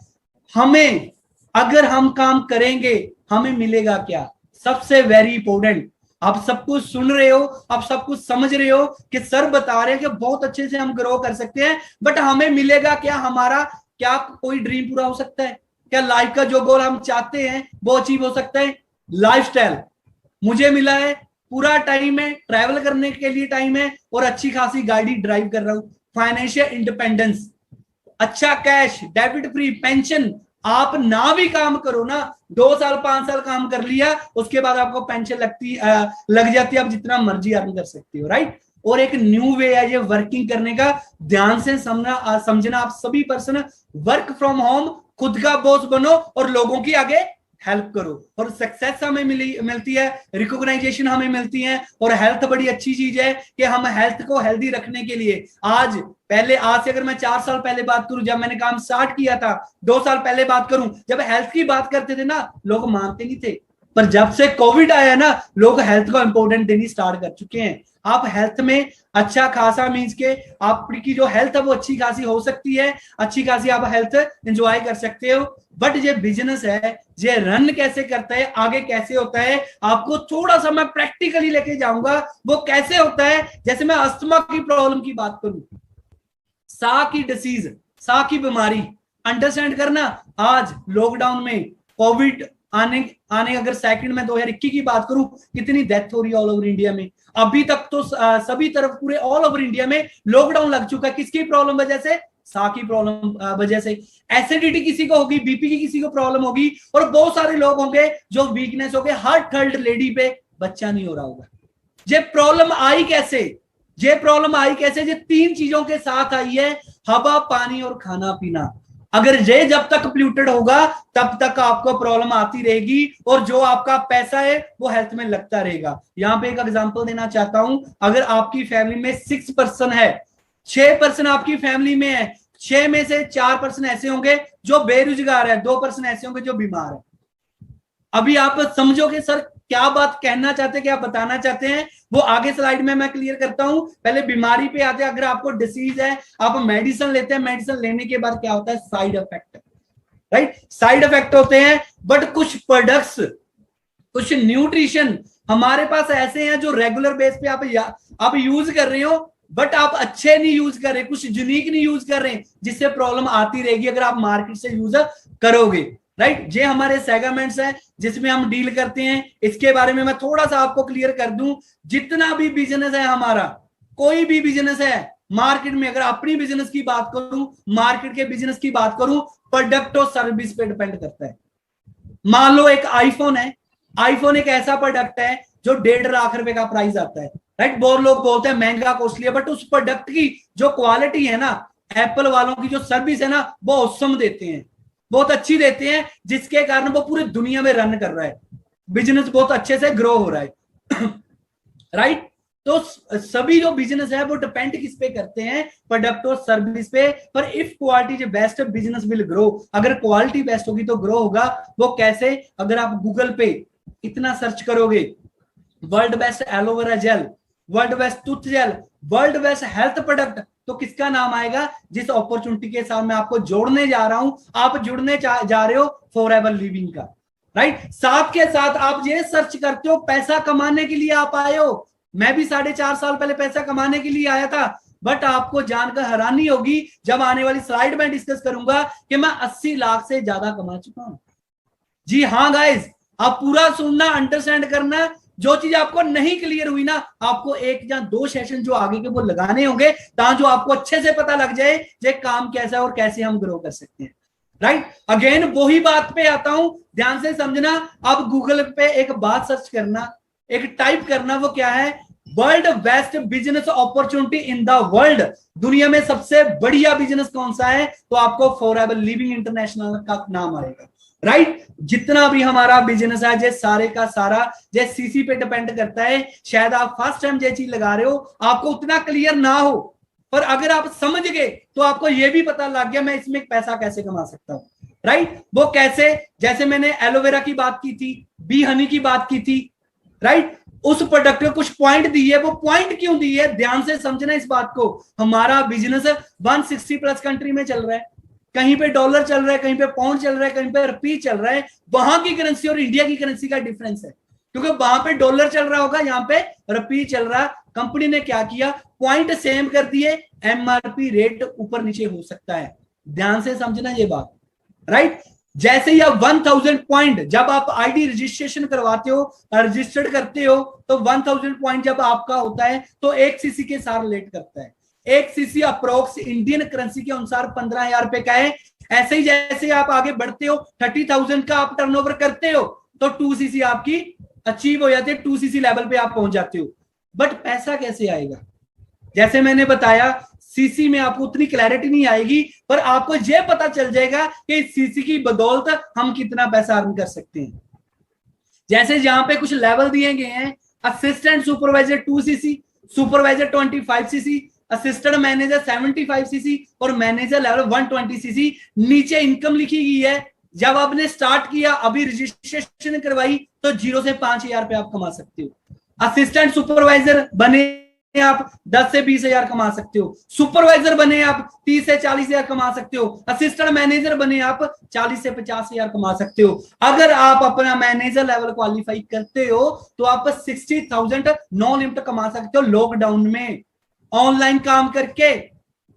हमें, अगर हम काम करेंगे, हमें मिलेगा क्या? सबसे वेरी इंपॉर्टेंट, आप सब कुछ सुन रहे हो, आप सब कुछ समझ रहे हो कि सर बता रहे हैं कि बहुत अच्छे से हम ग्रो कर सकते हैं, बट हमें मिलेगा क्या? हमारा क्या कोई ड्रीम पूरा हो सकता है क्या? लाइफ का जो गोल हम चाहते हैं वो अचीव हो सकता है? लाइफस्टाइल मुझे मिला है, पूरा टाइम है, ट्रैवल करने के लिए टाइम है, और अच्छी खासी गाड़ी ड्राइव कर रहा हूं। फाइनेंशियल इंडिपेंडेंस, अच्छा कैश, डेबिट फ्री, पेंशन। आप ना भी काम करो ना, 2 साल 5 साल काम कर लिया, उसके बाद आपको पेंशन लग जाती है, आप जितना मर्जी अर्न कर सकते हो, राइट? और एक न्यू वे है ये वर्किंग करने का। ध्यान से समझना आप सभी पर्सन, वर्क फ्रॉम होम, खुद का बॉस बनो और लोगों की आगे हेल्प करो, और सक्सेस हमें मिलती है, रिकॉग्नाइजेशन हमें मिलती है। और हेल्थ बड़ी अच्छी चीज है कि हम हेल्थ को हेल्दी रखने के लिए आज से अगर मैं 4 साल पहले बात करूं, जब मैंने काम स्टार्ट किया था, 2 साल पहले बात करूं, जब हेल्थ की बात करते थे ना, लोग मानते नहीं थे। पर जब से कोविड आया ना, लोग हेल्थ को इंपॉर्टेंट देनी स्टार्ट कर चुके हैं। आप हेल्थ में अच्छा खासा मीन्स के आपकी जो हेल्थ है वो अच्छी खासी हो सकती है, अच्छी खासी आप हेल्थ एंजॉय कर सकते हो। बट ये बिजनेस है, ये रन कैसे करता है, आगे कैसे होता है, आपको थोड़ा सा मैं प्रैक्टिकली लेके जाऊंगा। वो कैसे होता है, जैसे मैं अस्थमा की प्रॉब्लम की बात करूं, साह की डिसीज, साह की बीमारी अंडरस्टैंड करना। आज लॉकडाउन में कोविड आने आने अगर सेकंड में 2021 की बात करूं, कितनी डेथ हो रही है ऑल ओवर इंडिया में। अभी तक तो सभी तरफ पूरे ऑल ओवर इंडिया में लॉकडाउन लग चुका है। किसकी प्रॉब्लम वजह से? साह की प्रॉब्लम वजह से। एसिडिटी किसी को होगी, बीपी की किसी को प्रॉब्लम होगी, और बहुत सारे लोग होंगे जो वीकनेस हो गए। हर थर्ड लेडी पे बच्चा नहीं हो रहा होगा। ये प्रॉब्लम आई कैसे? ये प्रॉब्लम आई कैसे? ये तीन चीजों के साथ आई है, हवा, पानी और खाना पीना। अगर ये जब तक पोल्यूटेड होगा तब तक आपको प्रॉब्लम आती रहेगी, और जो आपका पैसा है वो हेल्थ में लगता रहेगा। यहां पे एक एग्जांपल देना चाहता हूं, अगर आपकी फैमिली में 6 पर्सन है, 6 पर्सन आपकी फैमिली में है, 6 में से 4 पर्सन ऐसे होंगे जो बेरोजगार है, 2 पर्सन ऐसे होंगे जो बीमार है। अभी आप समझोगे सर क्या बात कहना चाहते हैं, क्या बताना चाहते हैं, वो आगे स्लाइड में मैं क्लियर करता हूं। पहले बीमारी पे आते हैं। अगर आपको डिसीज है, आप मेडिसिन लेते हैं, मेडिसिन लेने के बाद क्या होता है? Side effect, right? Side effect होते हैं। बट कुछ प्रोडक्ट्स, कुछ न्यूट्रिशन हमारे पास ऐसे हैं जो रेगुलर बेस पे आप यूज कर रहे हो, बट आप अच्छे नहीं यूज कर रहे, कुछ यूनिक नहीं यूज कर रहे, जिससे प्रॉब्लम आती रहेगी अगर आप मार्केट से यूज करोगे, राइट? ये हमारे सेगमेंट्स हैं जिसमें हम डील करते हैं। इसके बारे में मैं थोड़ा सा आपको क्लियर कर दूं। जितना भी बिजनेस है हमारा, कोई भी बिजनेस है मार्केट में, अगर अपनी बिजनेस की बात करूं, मार्केट के बिजनेस की बात करूं, प्रोडक्ट और सर्विस पे डिपेंड करता है। मान लो एक आईफोन है, आईफोन एक ऐसा प्रोडक्ट है जो 1.5 लाख रुपए का प्राइस आता है, राइट? बहुत लोग बोलते हैं महंगा, कॉस्टली है, बट उस प्रोडक्ट की जो क्वालिटी है ना, एप्पल वालों की जो सर्विस है ना, वो औसम देते हैं, बहुत अच्छी देते हैं, जिसके कारण वो पूरी दुनिया में रन कर रहा है, बिजनेस बहुत अच्छे से ग्रो हो रहा है। राइट? तो सभी जो बिजनेस है वो डिपेंड किस पे करते हैं? प्रोडक्ट और सर्विस पे। पर if quality best, business will grow. अगर क्वालिटी बेस्ट होगी तो ग्रो होगा। वो कैसे? अगर आप गूगल पे इतना सर्च करोगे, world best aloe vera gel, world best tooth gel, world best health product, तो किसका नाम आएगा? जिस अपॉर्चुनिटी के साथ मैं आपको जोड़ने जा रहा हूं, आप जुड़ने जा रहे हो फॉरएवर लिविंग का, राइट? साथ के साथ आप ये सर्च करते हो, पैसा कमाने के लिए आप आए हो। मैं भी 4.5 साल पहले पैसा कमाने के लिए आया था, बट आपको जानकर हैरानी होगी जब आने वाली स्लाइड में डिस्कस करूंगा कि मैं 80 लाख से ज्यादा कमा चुका हूं। जी हाँ गाइस, आप पूरा सुनना, अंडरस्टैंड करना। जो चीज आपको नहीं क्लियर हुई ना, आपको 1 या 2 सेशन जो आगे के वो लगाने होंगे, ताकि जो आपको अच्छे से पता लग जाए ये काम कैसा है और कैसे हम ग्रो कर सकते हैं, राइट? अगेन वही बात पे आता हूं, ध्यान से समझना। आप गूगल पे एक बात सर्च करना, एक टाइप करना, वो क्या है? World best business opportunity in the world. दुनिया में सबसे बढ़िया बिजनेस कौन सा है? तो आपको फॉरएवर लिविंग इंटरनेशनल का नाम आएगा, राइट? जितना भी हमारा बिजनेस है, जे सारे का सारा जे सीसी पे डिपेंड करता है। शायद आप फर्स्ट टाइम ये चीज लगा रहे हो, आपको उतना क्लियर ना हो, पर अगर आप समझ गए तो आपको यह भी पता लग गया मैं इसमें पैसा कैसे कमा सकता हूं, राइट? वो कैसे? जैसे मैंने एलोवेरा की बात की थी, बी हनी की बात की थी, राइट? उस प्रोडक्ट में कुछ पॉइंट दी है। वो पॉइंट क्यों दी है? ध्यान से समझना इस बात को। हमारा बिजनेस 160 प्लस कंट्री में चल रहा है, कहीं पे डॉलर चल रहा है, कहीं पे पाउंड चल रहा है, कहीं पे रुपये चल रहा है। वहां की करेंसी और इंडिया की करेंसी का डिफरेंस है, क्योंकि वहां पे डॉलर चल रहा होगा, यहाँ पे रुपये चल रहा। कंपनी ने क्या किया? पॉइंट सेम कर दिए, एमआरपी रेट ऊपर नीचे हो सकता है। ध्यान से समझना ये बात, राइट? जैसे यह 1000 पॉइंट जब आप आईडी रजिस्ट्रेशन करवाते हो, रजिस्टर्ड करते हो, तो 1000 पॉइंट जब आपका होता है तो 1 सीसी के साथ रिलेट करता है। 1 सीसी अप्रोक्स इंडियन करेंसी के अनुसार 15,000 रुपए का है। ऐसे ही जैसे आप आगे बढ़ते हो, 30,000 का आप टर्नओवर करते हो, तो 2 सीसी आपकी अचीव हो जाती है, 2 सीसी लेवल पे आप पहुंच जाते हो। बट पैसा कैसे आएगा? जैसे मैंने बताया, सीसी में आपको उतनी क्लैरिटी नहीं आएगी, पर आपको यह पता चल जाएगा कि इस सीसी की बदौलत हम कितना पैसा अर्न कर सकते हैं। जैसे यहां पे कुछ लेवल दिए गए हैं, assistant supervisor 2 CC, supervisor 25 CC, assistant manager 75 CC और मैनेजर लेवल 120 सीसी। नीचे इनकम लिखी गई है जब आपने स्टार्ट किया, अभी रजिस्ट्रेशन करवाई, तो 0 से 5,000 रुपए आप कमा सकते हो। असिस्टेंट सुपरवाइजर बने आप 10 से 20,000 कमा सकते हो। सुपरवाइजर बने आप 30 से 40,000 कमा सकते हो। असिस्टेंट मैनेजर बने आप 40 से 50,000 कमा सकते हो। अगर आप अपना मैनेजर लेवल क्वालिफाई करते हो तो आप 60,000 नो लिमिट कमा सकते हो लॉकडाउन में ऑनलाइन काम करके।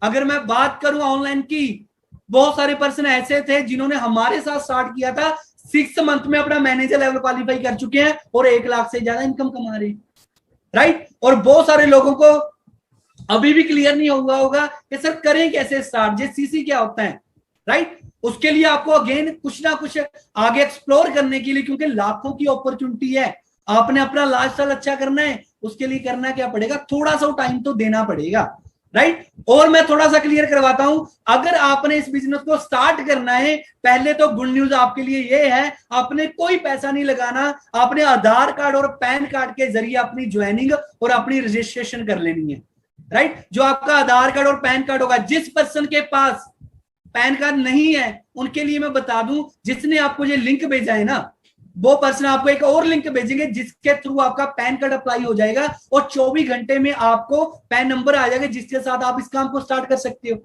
अगर मैं बात करूं ऑनलाइन की, बहुत सारे पर्सन ऐसे थे जिन्होंने हमारे साथ स्टार्ट किया था, 6 मंथ में अपना मैनेजर लेवल क्वालिफाई कर चुके हैं और 1 लाख से ज्यादा इनकम कमा रहे हैं, राइट। और बहुत सारे लोगों को अभी भी क्लियर नहीं हुआ होगा कि सर करें कैसे स्टार्ट, जेसीसी क्या होता है, राइट। उसके लिए आपको अगेन कुछ ना कुछ आगे एक्सप्लोर करने के लिए, क्योंकि लाखों की अपॉर्चुनिटी है, आपने अपना लाइफस्टाइल अच्छा करना है, उसके लिए करना क्या पड़ेगा, थोड़ा सा टाइम तो देना पड़ेगा, राइट। और मैं थोड़ा सा क्लियर करवाता हूं, अगर आपने इस बिजनेस को स्टार्ट करना है, पहले तो गुड न्यूज आपके लिए ये है, आपने कोई पैसा नहीं लगाना, आपने आधार कार्ड और पैन कार्ड के जरिए अपनी ज्वाइनिंग और अपनी रजिस्ट्रेशन कर लेनी है, राइट। जो आपका आधार कार्ड और पैन कार्ड होगा, जिस पर्सन के पास पैन कार्ड नहीं है उनके लिए मैं बता दूं, जिसने आपको ये लिंक भेजा है ना, वो पर्सन आपको एक और लिंक भेजेंगे जिसके थ्रू आपका पैन कार्ड अप्लाई हो जाएगा और 24 घंटे में आपको पैन नंबर आ जाएगा जिसके साथ आप इस काम को स्टार्ट कर सकते हो,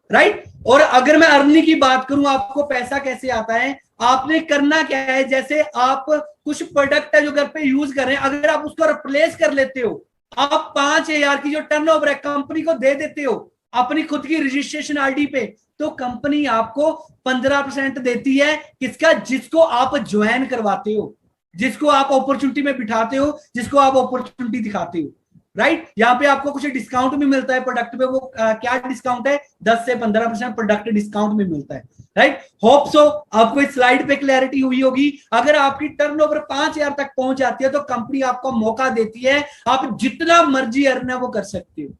राइट। और अगर मैं अर्निंग की बात करूं, आपको पैसा कैसे आता है, आपने करना क्या है, जैसे आप कुछ प्रोडक्ट है जो घर पे यूज कर रहे हैं, अगर आप उसको रिप्लेस कर लेते हो, आप 5,000 की जो टर्नओवर है कंपनी को दे देते हो अपनी खुद की रजिस्ट्रेशन आईडी पे, तो कंपनी आपको 15% देती है, किसका, जिसको आप ज्वाइन करवाते हो, जिसको आप अपॉर्चुनिटी में बिठाते हो, जिसको आप अपॉर्चुनिटी दिखाते हो, राइट। यहाँ पे आपको कुछ डिस्काउंट भी मिलता है प्रोडक्ट पे, वो क्या डिस्काउंट है, 10 से 15% प्रोडक्ट डिस्काउंट भी मिलता है, राइट। होप सो आपको इस स्लाइड पे क्लैरिटी हुई होगी। अगर आपकी टर्नओवर 5,000 तक पहुंच जाती है तो कंपनी आपको मौका देती है, आप जितना मर्जी अर्न है वो कर सकते हो,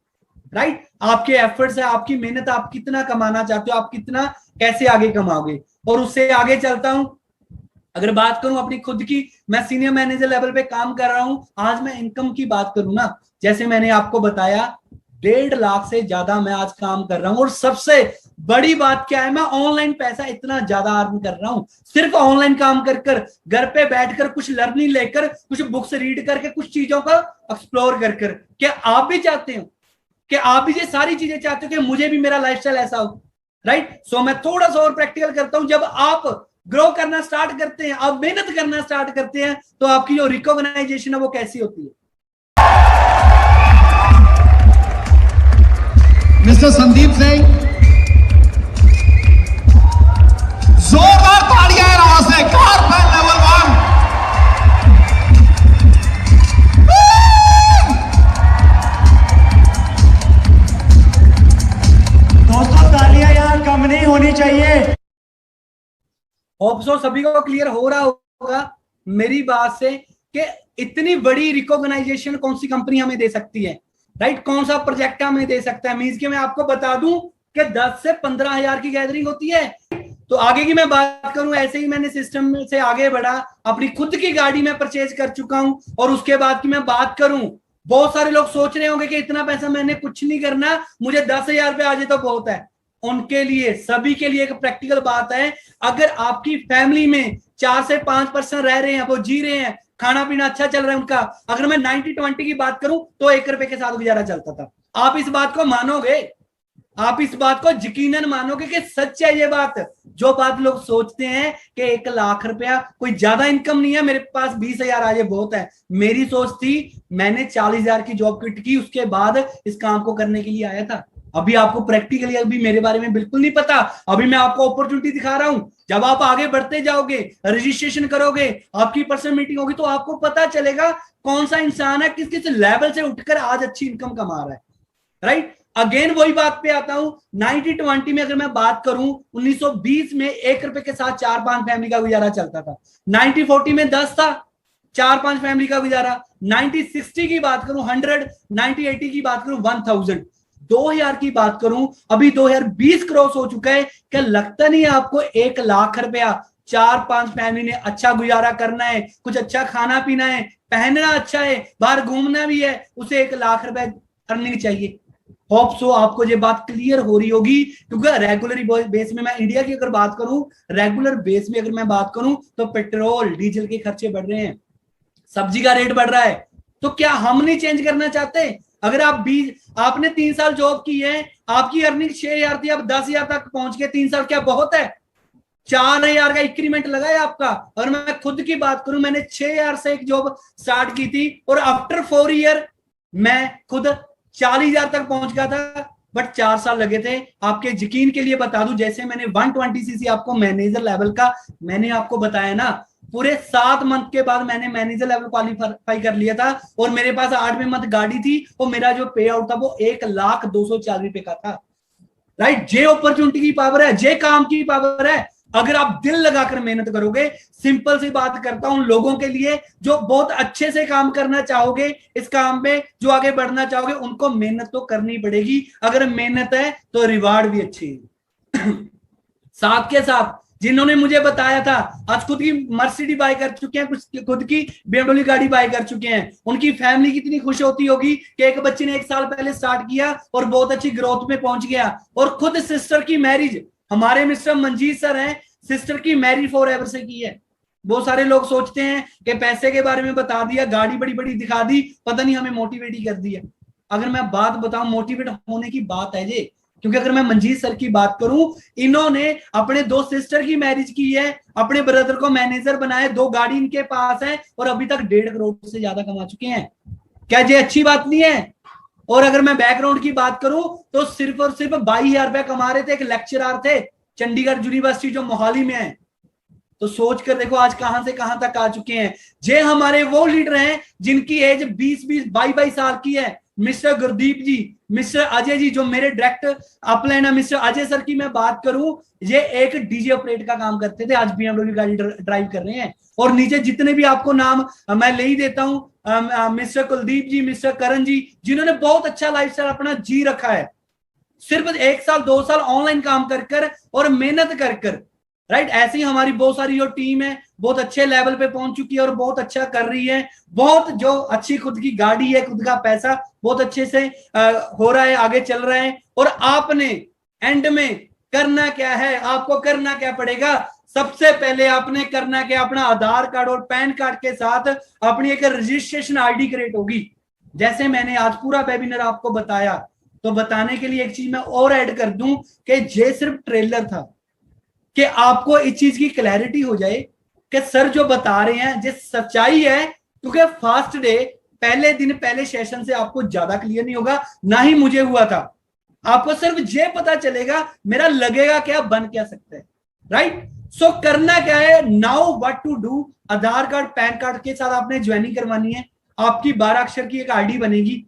राइट। आपके एफर्ट्स है, आपकी मेहनत, आप कितना कमाना चाहते हो, आप कितना कैसे आगे कमाओगे। और उससे आगे चलता हूं, अगर बात करूं अपनी खुद की, मैं सीनियर मैनेजर लेवल पे काम कर रहा हूं। आज मैं इनकम की बात करूं ना, जैसे मैंने आपको बताया 1.5 लाख से ज्यादा मैं आज काम कर रहा हूं। और सबसे बड़ी बात क्या है, मैं ऑनलाइन पैसा इतना ज्यादा अर्न कर रहा हूं, सिर्फ ऑनलाइन काम कर कर, घर पे बैठकर कुछ लर्निंग लेकर, कुछ बुक्स रीड करके, कुछ चीजों का एक्सप्लोर कर कर। क्या आप भी चाहते हो कि आप भी ये सारी चीजें चाहते हो कि मुझे भी मेरा लाइफस्टाइल ऐसा हो, राइट। सो मैं थोड़ा सा और प्रैक्टिकल करता हूं। जब आप ग्रो करना स्टार्ट करते हैं, आप मेहनत करना स्टार्ट करते हैं, तो आपकी जो रिकॉग्नाइजेशन है वो कैसी होती है। मिस्टर संदीप सिंह, जोरदार तालियां हैं आवाज से, कारपेट लेवल 1। दोस्तों तालियां यार कम नहीं होनी चाहिए। होप सो सभी को क्लियर हो रहा होगा मेरी बात से कि इतनी बड़ी रिकॉग्नाइजेशन कौन सी कंपनी हमें दे सकती है, राइट। कौन सा प्रोजेक्ट हमें दे सकता है। मींस कि मैं आपको बता दूं कि 10 से 15,000 की गैदरिंग होती है। तो आगे की मैं बात करूं, ऐसे ही मैंने सिस्टम से आगे बढ़ा, अपनी खुद की गाड़ी में परचेज कर चुका हूं। और उसके बाद की मैं बात करूं, बहुत सारे लोग सोच रहे होंगे कि इतना पैसा मैंने कुछ नहीं करना, मुझे 10,000 रुपये आ जाए तो बहुत है। उनके लिए, सभी के लिए एक प्रैक्टिकल बात है, अगर आपकी फैमिली में 4 से 5% रह रहे हैं, वो जी रहे हैं, खाना पीना अच्छा चल रहा है उनका, अगर मैं 90-20 की बात करूं तो 1 रुपए के साथ गुजारा चलता था। आप इस बात को मानोगे, आप इस बात को यकीनन मानोगे कि सच है ये बात। जो बात लोग सोचते हैं कि 1 लाख रुपया कोई ज्यादा इनकम नहीं है, मेरे पास 20,000 आ जाए बहुत है, मेरी सोच थी। मैंने 40,000 की जॉब क्विट की, उसके बाद इस काम को करने के लिए आया था। अभी आपको प्रैक्टिकली अभी मेरे बारे में बिल्कुल नहीं पता, अभी मैं आपको अपॉर्चुनिटी दिखा रहा हूं। जब आप आगे बढ़ते जाओगे, रजिस्ट्रेशन करोगे, आपकी पर्सनल मीटिंग होगी, तो आपको पता चलेगा कौन सा इंसान है किस किस लेवल से उठकर आज अच्छी इनकम कमा रहा है, राइट। अगेन वही बात पे आता हूं, 90-20 में अगर मैं बात करूं, 1920 में 1 रुपए के साथ 4-5 फैमिली का गुजारा चलता था। 90-40 में 10 था, 4-5 फैमिली का गुजारा। 90-60 की बात करूं 100, 90-80 की बात करूं 1000, 2000 की बात करूं अभी 2020 क्रॉस हो चुका है। क्या लगता नहीं है आपको 1 लाख रुपया 4-5 फैमिली ने अच्छा गुजारा करना है, कुछ अच्छा खाना पीना है, पहनना अच्छा है, बाहर घूमना भी है, उसे 1 लाख रुपए अर्निंग चाहिए, होप सो आपको ये बात क्लियर हो रही होगी, क्योंकि रेगुलर बेस में, मैं इंडिया की अगर बात करूं, रेगुलर बेस में अगर मैं बात करूं तो पेट्रोल डीजल के खर्चे बढ़ रहे हैं, सब्जी का रेट बढ़ रहा है। तो क्या हम नहीं चेंज करना चाहते? अगर आपने 3 साल जॉब की है, आपकी अर्निंग 6,000 थी, अब 10,000 तक पहुंच गए, 3 साल क्या बहुत है? 4,000 का इंक्रीमेंट लगा है आपका। और मैं खुद की बात करूं, मैंने 6,000 से एक जॉब स्टार्ट की थी और आफ्टर 4 ईयर मैं खुद 40,000 तक पहुंच गया था, बट 4 साल लगे थे। आपके यकीन के लिए बता दूं, जैसे मैंने 120 सीसी आपको मैनेजर लेवल का मैंने आपको बताया ना, पूरे 7 मंथ के बाद मैंने मैनेजर लेवल क्वालिफाई कर लिया था और मेरे पास 8वें मंथ गाड़ी थी और मेरा जो पे आउट था वो 1,240,000 का था। राइट, जे अपॉर्चुनिटी की पावर है, जे काम की पावर है। अगर आप दिल लगाकर मेहनत करोगे, सिंपल सी बात करता हूं लोगों के लिए जो बहुत अच्छे से काम करना चाहोगे, इस काम में जो आगे बढ़ना चाहोगे, उनको मेहनत तो करनी पड़ेगी। अगर मेहनत है तो रिवार्ड भी अच्छी है। साथ के साथ जिन्होंने मुझे बताया था, आज खुद की मर्सिडीज बाय कर चुके हैं, कुछ खुद की BMW गाड़ी बाय कर चुके हैं, उनकी फैमिली कितनी खुश होती होगी कि एक बच्चे ने 1 साल पहले स्टार्ट किया और बहुत अच्छी ग्रोथ में पहुंच गया। और खुद सिस्टर की मैरिज, हमारे मिस्टर मंजीत सर हैं, सिस्टर की मैरिज फॉरएवर से की है। बहुत सारे लोग सोचते हैं कि पैसे के बारे में बता दिया, गाड़ी बड़ी बड़ी दिखा दी, पता नहीं हमें मोटिवेट ही कर दिया। अगर मैं बात बताऊं, मोटिवेट होने की बात है ये, क्योंकि अगर मैं मंजीत सर की बात करूं, इन्होंने अपने 2 सिस्टर की मैरिज की है, अपने ब्रदर को मैनेजर बनाया, 2 गाड़ी इनके पास है और अभी तक 1.5 करोड़ से ज्यादा कमा चुके हैं। क्या ये अच्छी बात नहीं है? और अगर मैं बैकग्राउंड की बात करूं तो सिर्फ और सिर्फ 22,000 रुपए कमा रहे थे, एक लेक्चरर थे चंडीगढ़ यूनिवर्सिटी जो मोहाली में है। तो सोच कर देखो आज कहां से कहां तक आ चुके हैं। जे हमारे वो लीडर हैं जिनकी एज 20-20, 22 साल की है, मिस्टर गुरदीप जी, मिस्टर अजय जी, जो मेरे डायरेक्ट अपलाइन है। मिस्टर अजय सर की मैं बात करूं, ये एक डीजे ऑपरेट का काम करते थे, आज BMW गाड़ी ड्राइव कर रहे हैं। और नीचे जितने भी आपको नाम मैं ले ही देता हूं, मिस्टर कुलदीप जी, मिस्टर करण जी, जिन्होंने बहुत अच्छा लाइफस्टाइल अपना जी रखा है, सिर्फ 1 साल 2 साल ऑनलाइन काम कर कर और मेहनत कर कर। राइट, ऐसे ही हमारी बहुत सारी जो टीम है बहुत अच्छे लेवल पे पहुंच चुकी है और बहुत अच्छा कर रही है। बहुत जो अच्छी खुद की गाड़ी है, खुद का पैसा बहुत अच्छे से हो रहा है, आगे चल रहा है। और आपने एंड में करना क्या है? आपको करना क्या पड़ेगा? सबसे पहले आपने करना क्या, अपना आधार कार्ड और पैन कार्ड के साथ अपनी एक रजिस्ट्रेशन आईडी क्रिएट होगी। जैसे मैंने आज पूरा वेबिनार आपको बताया, तो बताने के लिए एक चीज मैं और ऐड कर दूं कि ये सिर्फ ट्रेलर था, कि आपको इस चीज की क्लैरिटी हो जाए कि सर जो बता रहे हैं ये सच्चाई है। क्योंकि फर्स्ट डे, पहले दिन, पहले सेशन से आपको ज्यादा क्लियर नहीं होगा, ना ही मुझे हुआ था। आपको सिर्फ ये पता चलेगा मेरा लगेगा क्या, बन क्या सकता है। राइट, सो करना क्या है, now what to do. Aadhaar card PAN card के साथ आपने ज्वाइनिंग करवानी है, आपकी 12 अक्षर की एक आईडी बनेगी।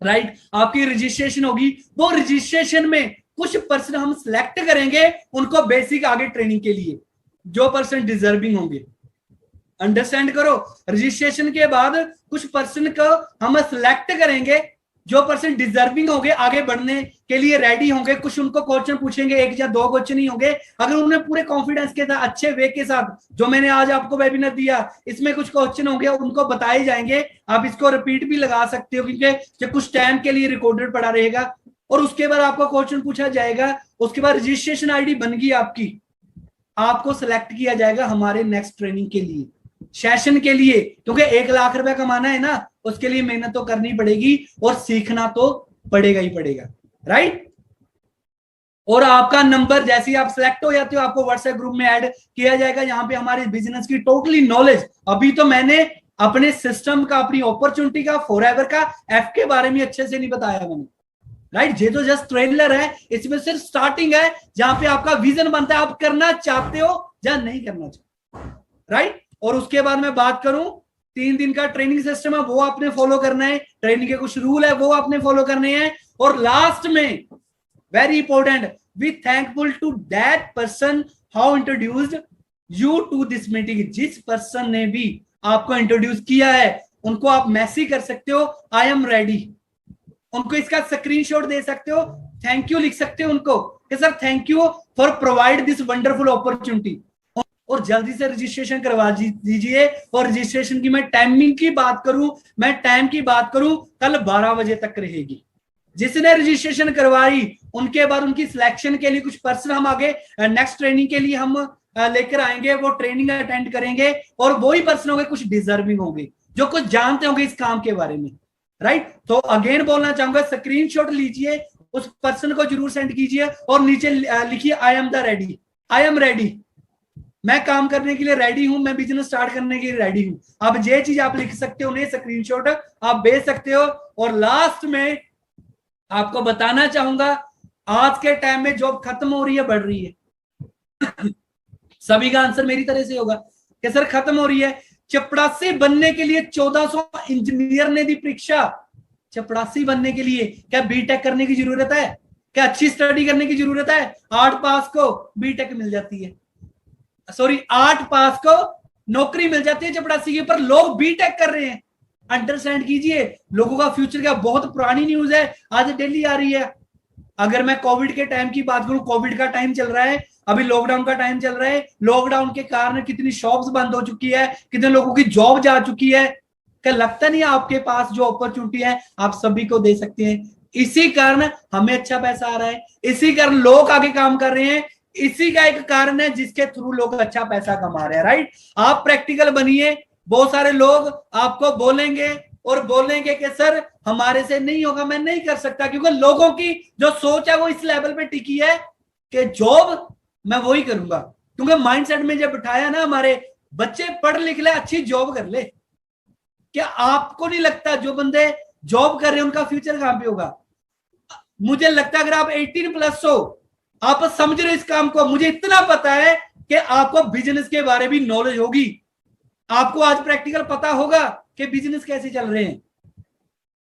राइट, आपकी रजिस्ट्रेशन होगी। वो रजिस्ट्रेशन में कुछ पर्सन हम सिलेक्ट करेंगे, उनको बेसिक आगे ट्रेनिंग के लिए, जो पर्सन डिजर्विंग होंगे। अंडरस्टैंड करो, रजिस्ट्रेशन के बाद कुछ पर्सन को हम सिलेक्ट करेंगे, जो पर्सन डिजर्विंग होंगे, आगे बढ़ने के लिए रेडी होंगे। कुछ उनको क्वेश्चन पूछेंगे, 1 या 2 क्वेश्चन ही होंगे। अगर उन्हें पूरे कॉन्फिडेंस के साथ, अच्छे वे के साथ, जो मैंने आज आपको वेबिनार दिया, इसमें कुछ क्वेश्चन होंगे, उनको बताए जाएंगे। आप इसको रिपीट भी लगा सकते हो, क्योंकि कुछ टाइम के लिए रिकॉर्डेड पड़ा रहेगा। और उसके बाद आपको क्वेश्चन पूछा जाएगा, उसके बाद रजिस्ट्रेशन आईडी बन गई आपकी, आपको सिलेक्ट किया जाएगा हमारे नेक्स्ट ट्रेनिंग के लिए, सेशन के लिए। क्योंकि 1 लाख रुपए कमाना है ना, उसके लिए मेहनत तो करनी पड़ेगी और सीखना तो पड़ेगा ही पड़ेगा। राइट, और आपका नंबर जैसे ही आप सिलेक्ट हो जाते हो, आपको व्हाट्सएप ग्रुप में ऐड किया जाएगा। यहाँ पे हमारे बिजनेस की टोटली नॉलेज, अभी तो मैंने अपने सिस्टम का, अपनी अपॉर्चुनिटी का, फॉरएवर का, एफ के बारे में अच्छे से नहीं बताया मैंने। राइट, ये तो जस्ट ट्रेलर है, इसमें सिर्फ स्टार्टिंग है, जहां पे आपका विजन बनता है, आप करना चाहते हो या नहीं करना चाहते। राइट, और उसके बाद मैं बात करूं, 3 दिन का ट्रेनिंग सिस्टम है, वो आपने फॉलो करना है। ट्रेनिंग के कुछ रूल है, वो आपने फॉलो करने हैं। और लास्ट में very important, we thankful to that person how introduced you to this meeting. जिस पर्सन ने भी आपको इंट्रोड्यूस किया है, उनको आप मैसेज कर सकते हो, आई एम रेडी। उनको इसका स्क्रीनशॉट दे सकते हो, थैंक यू लिख सकते हो उनको कि sir thank you for provide this wonderful opportunity. और जल्दी से रजिस्ट्रेशन करवा दीजिए। और रजिस्ट्रेशन की मैं टाइमिंग की बात करूं, मैं टाइम की बात करूं, कल 12 बजे तक रहेगी। जिसने रजिस्ट्रेशन करवाई उनके बाद उनकी सिलेक्शन के लिए कुछ पर्सन हम आगे नेक्स्ट ट्रेनिंग के लिए हम लेकर आएंगे, वो ट्रेनिंग अटेंड करेंगे और वही पर्सन होंगे कुछ डिजर्विंग होंगे, जो कुछ जानते होंगे इस काम के बारे में, राइट। तो अगेन बोलना चाहूंगा, स्क्रीनशॉट लीजिए, उस पर्सन को जरूर सेंड कीजिए और नीचे लिखिए I am the ready, I am ready, मैं काम करने के लिए रेडी हूं, मैं बिजनेस स्टार्ट करने के लिए रेडी हूं। अब ये चीज आप लिख सकते हो, उन्हें स्क्रीनशॉट आप भेज सकते हो। और लास्ट में आपको बताना चाहूंगा, आज के टाइम में जॉब खत्म हो रही है बढ़ रही है? सभी का आंसर मेरी तरह से होगा कि सर खत्म हो रही है। चपड़ासी बनने के लिए 1400 इंजीनियर ने दी परीक्षा। चपड़ासी बनने के लिए क्या बीटेक करने की जरूरत है? क्या अच्छी स्टडी करने की जरूरत है? 8 पास को बीटेक मिल जाती है, सॉरी 8 पास को नौकरी मिल जाती है चपड़ासी के, पर लोग बीटेक कर रहे हैं। अंडरस्टैंड कीजिए, लोगों का फ्यूचर क्या, बहुत पुरानी न्यूज है, आज डेली आ रही है। अगर मैं कोविड के टाइम की बात करूं, कोविड का टाइम चल रहा है, अभी लॉकडाउन का टाइम चल रहा है, लॉकडाउन के कारण कितनी शॉप्स बंद हो चुकी है, कितने लोगों की जॉब जा चुकी है। क्या लगता नहीं आपके पास जो अपॉर्चुनिटी है आप सभी को दे सकते हैं? इसी कारण हमें अच्छा पैसा आ रहा है, इसी कारण लोग आगे काम कर रहे हैं, इसी का एक कारण है जिसके थ्रू लोग अच्छा पैसा कमा रहे हैं, राइट। आप प्रैक्टिकल बनिए, बहुत सारे लोग आपको बोलेंगे और बोलेंगे कि सर हमारे से नहीं होगा, मैं नहीं कर सकता, क्योंकि लोगों की जो सोच है वो इस लेवल पे टिकी है कि जॉब मैं वही करूंगा, क्योंकि माइंडसेट में जब बिठाया ना हमारे बच्चे पढ़ लिख ले, अच्छी जॉब कर ले। क्या आपको नहीं लगता जो बंदे जॉब कर रहे हैं उनका फ्यूचर कहां पे होगा? मुझे लगता है अगर आप 18+ हो, आप समझ रहे हो इस काम को, मुझे इतना पता है कि आपको बिजनेस के बारे में नॉलेज होगी, आपको आज प्रैक्टिकल पता होगा कि बिजनेस कैसे चल रहे हैं,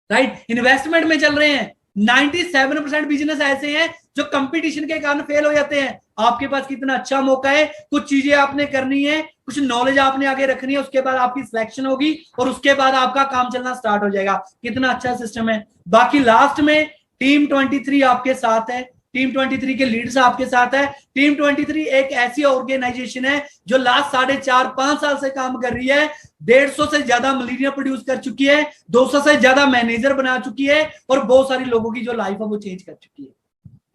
राइट, इन्वेस्टमेंट में चल रहे हैं। 97% बिजनेस ऐसे हैं जो कंपटीशन के कारण फेल हो जाते हैं। आपके पास कितना अच्छा मौका है, कुछ चीजें आपने करनी है, कुछ नॉलेज आपने आगे रखनी है, उसके बाद आपकी सिलेक्शन होगी और उसके बाद आपका काम चलना स्टार्ट हो जाएगा। कितना अच्छा सिस्टम है। बाकी लास्ट में टीम 23 आपके साथ है, टीम 23 के लीडर्स आपके साथ है। टीम 23 एक ऐसी ऑर्गेनाइजेशन है जो लास्ट 4.5-5 साल से काम कर रही है, 150 से ज्यादा मिलीनियर प्रोड्यूस कर चुकी है, 200 से ज्यादा मैनेजर बना चुकी है और बहुत सारी लोगों की जो लाइफ है वो चेंज कर चुकी है,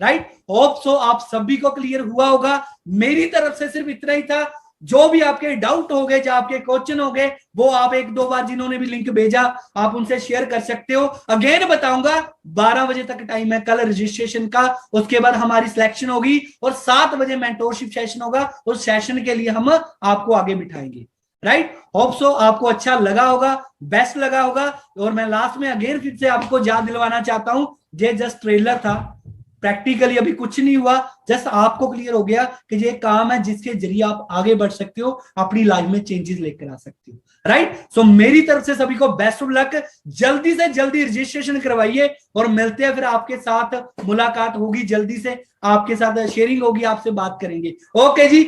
राइट। होप सो आप सभी को क्लियर हुआ होगा। मेरी तरफ से सिर्फ इतना ही था। जो भी आपके डाउट हो गए, जो आपके क्वेश्चन हो गए, वो आप 1-2 बार जिन्होंने भी लिंक भेजा आप उनसे शेयर कर सकते हो। अगेन बताऊंगा 12 बजे तक टाइम है कल रजिस्ट्रेशन का, उसके बाद हमारी सिलेक्शन होगी और 7 बजे मेंटोरशिप सेशन होगा। उस सेशन के लिए हम आपको आगे बिठाएंगे, राइट। होप सो आपको अच्छा लगा होगा, बेस्ट लगा होगा। और मैं लास्ट में अगेन फिर से आपको याद दिलवाना चाहता हूं, ये जस्ट ट्रेलर था, प्रैक्टिकली अभी कुछ नहीं हुआ, जस्ट आपको क्लियर हो गया कि ये काम है जिसके जरिए आप आगे बढ़ सकते हो, अपनी लाइफ में चेंजेस लेकर आ सकते हो, राइट। सो मेरी तरफ से सभी को बेस्ट ऑफ लक। जल्दी से जल्दी रजिस्ट्रेशन करवाइए और मिलते हैं, फिर आपके साथ मुलाकात होगी, जल्दी से आपके साथ शेयरिंग होगी, आपसे बात करेंगे। ओके जी।